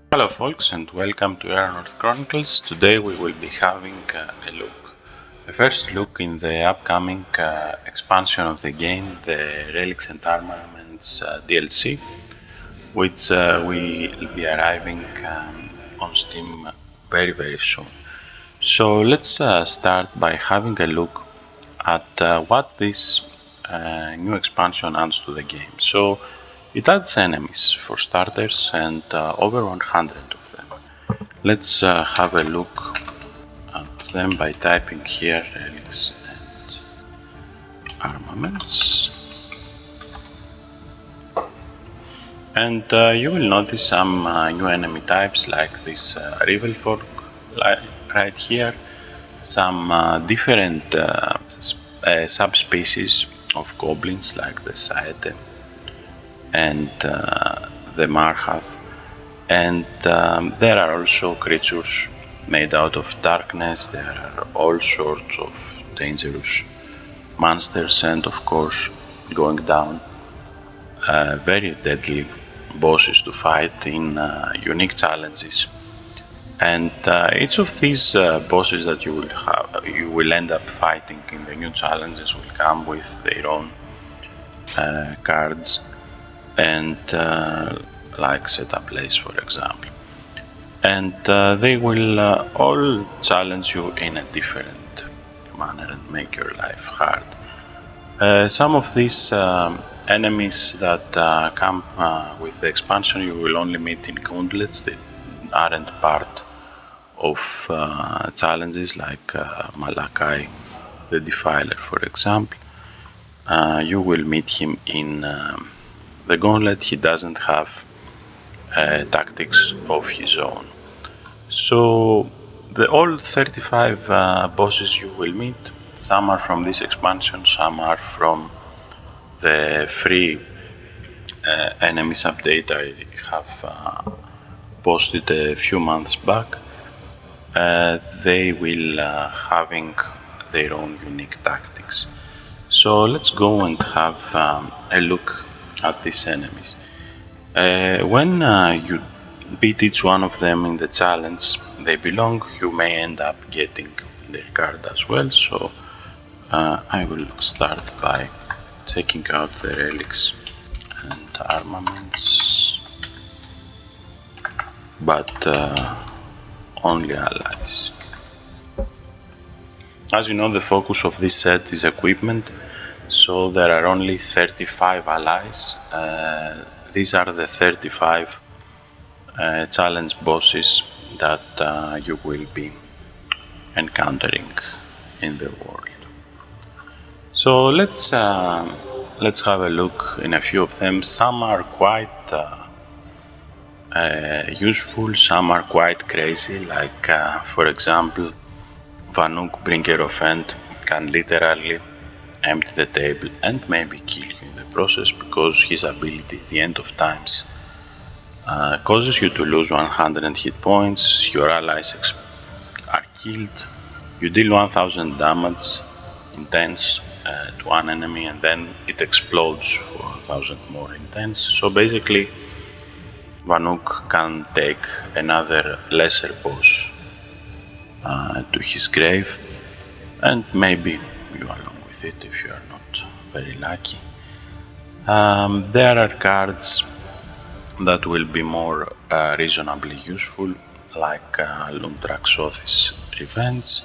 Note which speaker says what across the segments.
Speaker 1: Hello folks and welcome to Erannorth Chronicles. Today we will be having a first look in the upcoming expansion of the game, the Relics and Armaments DLC, which will be arriving on Steam very soon. So let's start by having a look at what this new expansion adds to the game. So it adds enemies for starters and over 100 of them. Let's have a look at them by typing here Relics and Armaments. And you will notice some new enemy types like this Rival Folk right here, some different subspecies of goblins like the Saete and the Marhath, and there are also creatures made out of darkness. There are all sorts of dangerous monsters and of course going down very deadly bosses to fight in unique challenges. And each of these bosses that you will end up fighting in the new challenges will come with their own cards and like setup plays, for example. And they will all challenge you in a different manner and make your life hard. Some of these enemies that come with the expansion you will only meet in gauntlets. They aren't part of challenges like Malakai the Defiler, for example. You will meet him in the gauntlet. He doesn't have tactics of his own. So all 35 bosses you will meet, some are from this expansion, some are from the free enemies update I have posted a few months back. They will having their own unique tactics. So let's go and have a look at these enemies. When you beat each one of them in the challenge they belong, you may end up getting their card as well. So I will start by checking out the relics and armaments, but only allies. As you know, the focus of this set is equipment, so there are only 35 allies. These are the 35 challenge bosses that you will be encountering in the world. So let's have a look in a few of them. Some are quite useful, some are quite crazy, like for example Vanuk, Bringer of End, can literally empty the table and maybe kill you in the process, because his ability, the End of Times, causes you to lose 100 hit points, your allies are killed, you deal 1000 damage intense to one enemy, and then it explodes for 1000 more intense. So basically Vanuk can take another lesser boss to his grave, and maybe you along with it if you are not very lucky. There are cards that will be more reasonably useful, like Lundraxoth's Revenge,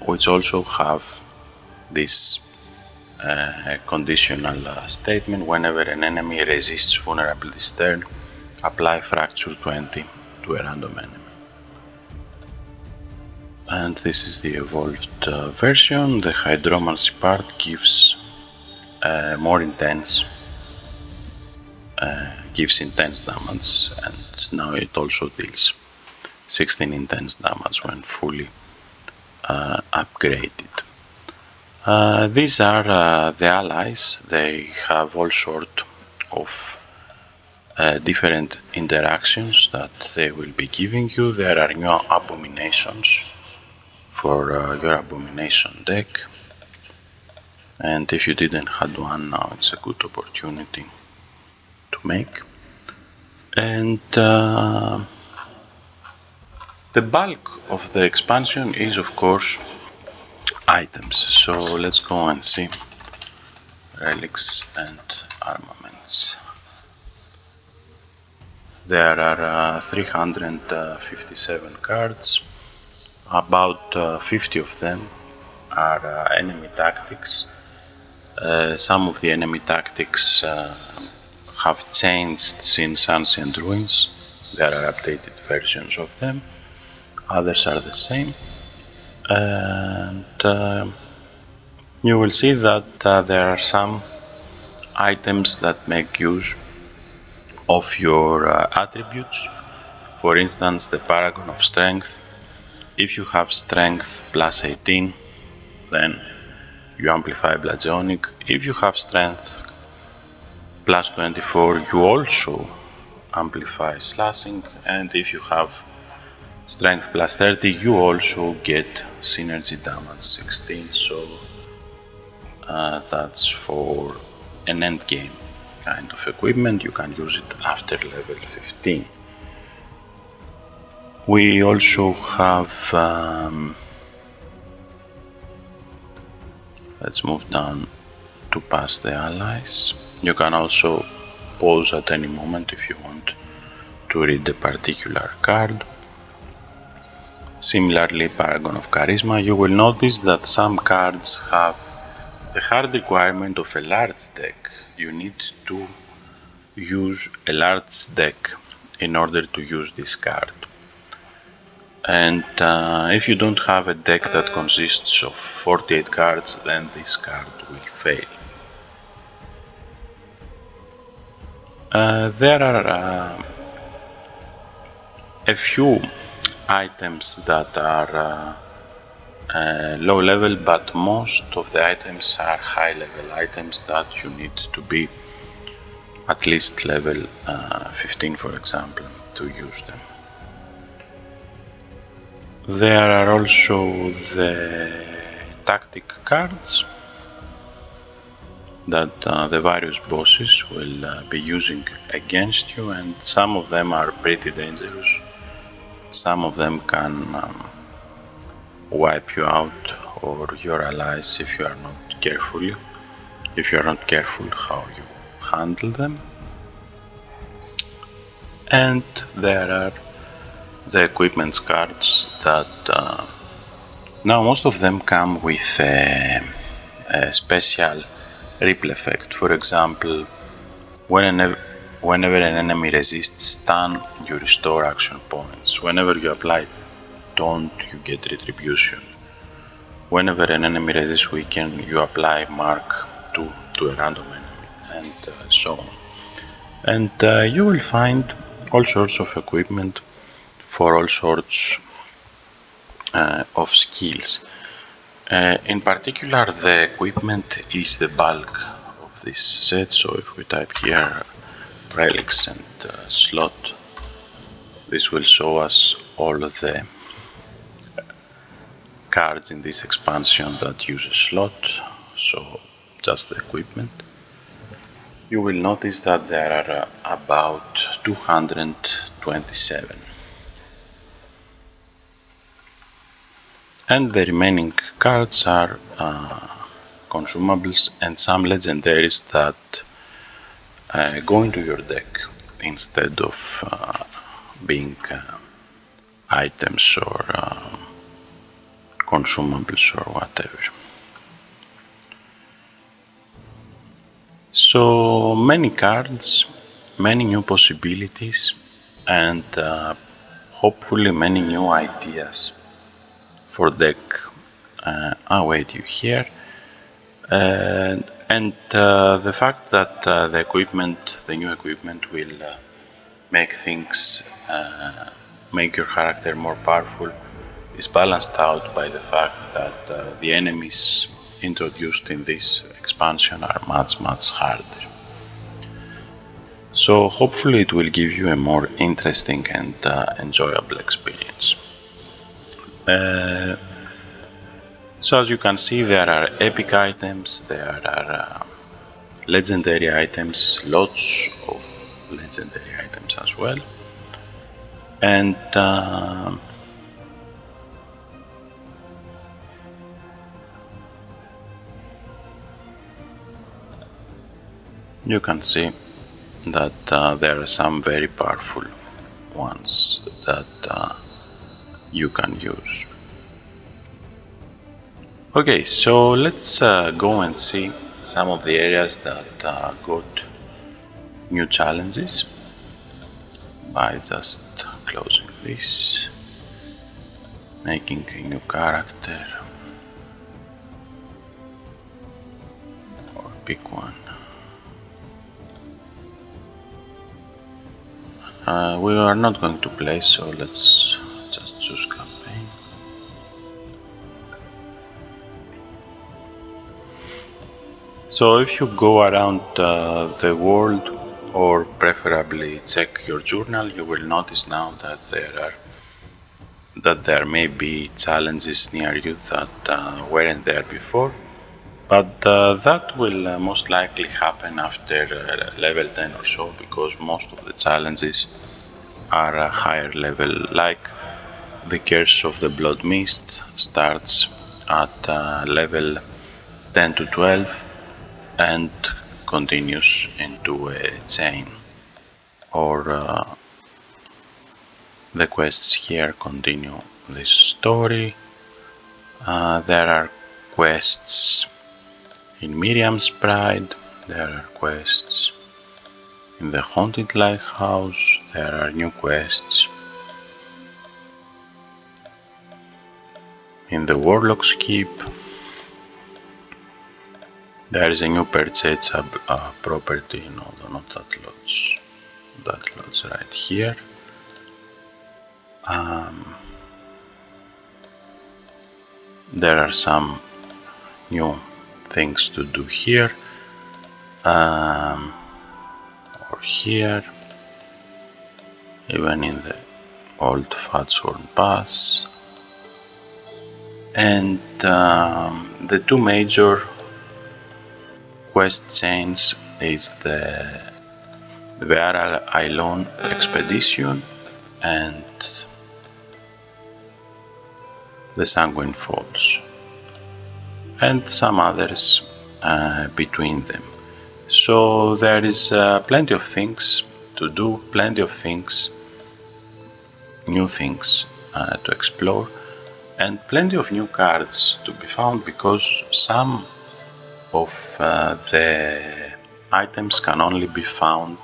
Speaker 1: which also have this conditional statement: whenever an enemy resists vulnerability this turn, apply Fracture 20 to a random enemy. And this is the evolved version. The Hydromancy part gives more intense intense damage, and now it also deals 16 intense damage when fully upgraded. These are the allies. They have all sorts of different interactions that they will be giving you. There are new abominations for your abomination deck, and if you didn't have one, now it's a good opportunity to make. And the bulk of the expansion is, of course, items. So let's go and see Relics and Armaments. There are 357 cards. About 50 of them are enemy tactics. Some of the enemy tactics have changed since Ancient Ruins. There are updated versions of them. Others are the same. And you will see that there are some items that make use of your attributes. For instance, the Paragon of Strength. If you have Strength plus 18, then you amplify Bludgeoning. If you have Strength plus 24, you also amplify Slashing. And if you have Strength plus 30, you also get Synergy Damage 16. So that's for an endgame kind of equipment. You can use it after level 15. We also have, let's move down to pass the allies. You can also pause at any moment if you want to read a particular card. Similarly, Paragon of Charisma, you will notice that some cards have the hard requirement of a large deck. You need to use a large deck in order to use this card. And if you don't have a deck that consists of 48 cards, then this card will fail. There are a few items that are low level, but most of the items are high level items that you need to be at least level 15, for example, to use them. There are also the tactic cards that the various bosses will be using against you, and some of them are pretty dangerous. Some of them can wipe you out or your allies if you are not careful. If you are not careful how you handle them. And there are the equipment cards that now most of them come with a special ripple effect. For example, whenever an enemy resists stun, you restore action points. Whenever you apply taunt, you get retribution. Whenever an enemy resists weaken, you apply mark 2 to a random enemy, and so on. And you will find all sorts of equipment for all sorts of skills. In particular, the equipment is the bulk of this set. So if we type here Relics and slot, this will show us all of the cards in this expansion that use a slot, so just the equipment. You will notice that there are about 227. And the remaining cards are consumables and some legendaries that go into your deck instead of being items or consumables or whatever. So many cards, many new possibilities, and hopefully many new ideas for deck await you here. And the fact that the new equipment will make things, make your character more powerful, is balanced out by the fact that the enemies introduced in this expansion are much harder. So hopefully it will give you a more interesting and enjoyable experience. So as you can see, there are epic items, there are legendary items, lots of legendary items as well. And you can see that there are some very powerful ones that you can use. Okay, so let's go and see some of the areas that got new challenges by just closing this, making a new character, or pick one. We are not going to play, so let's just choose campaign. So if you go around the world, or preferably check your journal, you will notice now that there may be challenges near you that weren't there before, but that will most likely happen after level 10 or so, because most of the challenges are a higher level, like the Curse of the Blood Mist starts at level 10 to 12 and continues into a chain, or the quests here continue this story. There are quests in Miriam's Pride, there are quests in the Haunted Lighthouse, there are new quests in the Warlock's Keep. There is a new purchase property, no, not that lodge, that lodge right here. There are some new things to do here, or here, even in the old Fatshorn Pass. And the two major quest chains is the Vera Ailon expedition and the Sanguine Falls, and some others between them. So there is plenty of things to do, plenty of things, new things to explore, and plenty of new cards to be found, because some of the items can only be found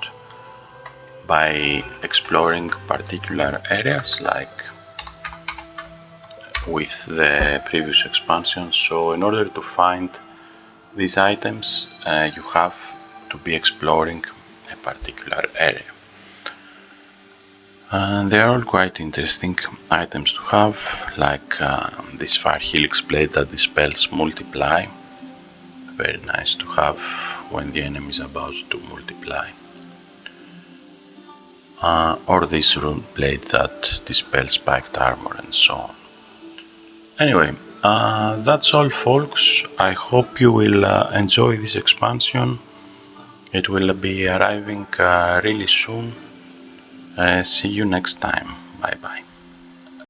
Speaker 1: by exploring particular areas, like with the previous expansion. So in order to find these items, you have to be exploring a particular area. They are all quite interesting items to have, like this Fire Helix blade that dispels multiply. Very nice to have when the enemy is about to multiply. Or this rune blade that dispels spiked armor, and so on. Anyway, that's all, folks. I hope you will enjoy this expansion. It will be arriving really soon. See you next time. Bye bye.